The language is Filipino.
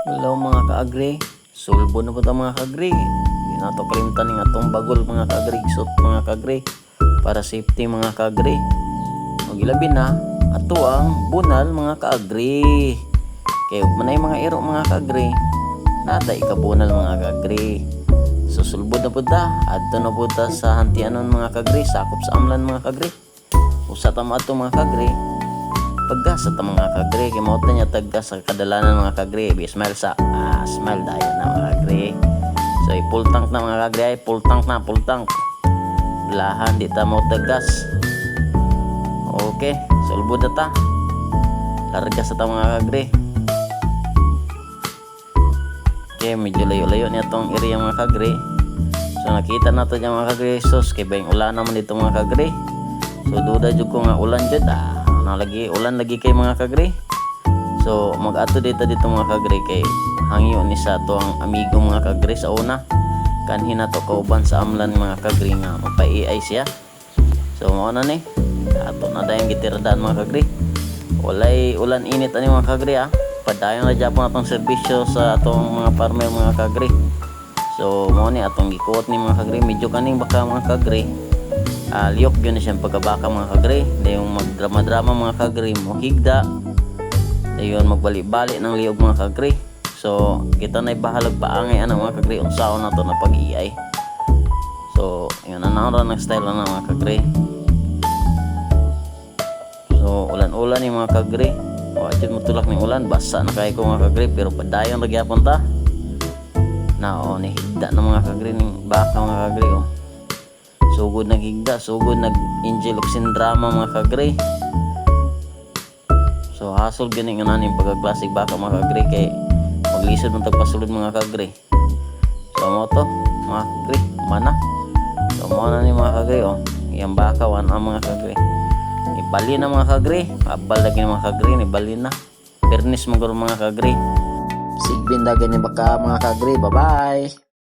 Hello mga kaagri, sulbo na po ito mga kaagri. Hindi na ito kalimtan ng atong bagol mga kaagri, suit mga kaagri, para safety mga kaagri. Huwag ilabi na, ato ang bunal mga kaagri. Kaya manay mga iro mga kaagri, nata ikabunal mga kaagri. Susulbo na po ito, adto na po ito sa hantianon mga kaagri, sakop sa amlan mga kaagri. Usa tama ato mga kaagri. Paggas sa mga kagre, kaya mauta niya taggas sa kadalanan mga kagre. Smile sa smile dahil na mga kagre. So full tank na mga kagre, ay full tank na, full tank. Lahan di ta mo taggas. Okay, sulbud na ta. Larga sa ta mga kagre. Okay, medyo layo-layo niya tong area mga kagre. So nakita na to mga kagre, sus kay bayang ulan naman dito mga kagre. So duda jud ko nga ulan jud lagi ulan lagi kay mga kagre. So mag-ato dito mga kagre kay hangyo ni sa to ang amigo mga kagre sa una kanhi na to kauban sa amlan mga kagre nga magpa-AI siya. So mao na ni ato na dayang gitiradaan mga kagre. Walay ulan init ani mga kagre padayon na Japon atong serbisyo sa atong mga farmer mga kagre. So mao ni atong gikuot ni mga kagre, medyo kaning baka mga kagre liyok yun na siyang pagkabaka mga kagre. Dahil magdrama-drama mga kagre mo higda. Dahil magbali-bali ng liyog mga kagre. So kita na ibahalag paangay mga kagre unsaon na to na pag-iay. So yun na ng style na mga kagre. So ulan-ulan yung mga kagre. Wajud mo tulak ng ulan, basa na kayo ko mga kagre. Pero padayon nagyapon ta na ni higda na mga kagre ng baka mga kagre sugod naghigda, sugod nag-angel drama mga kagre. So hasol gani nga nanin pagka-classic baka mga kagre kay maglisod ng tagpasulod mga kagre. So mo to mga kagre, mana. So mo na ni mga kagre yang baka wan ang mga kagre. Ibali na mga kagre, abal lagi mga kagre ni bali na. Pernis maguro mga kagre. Sigbin dagan ni baka mga kagre. Bye-bye.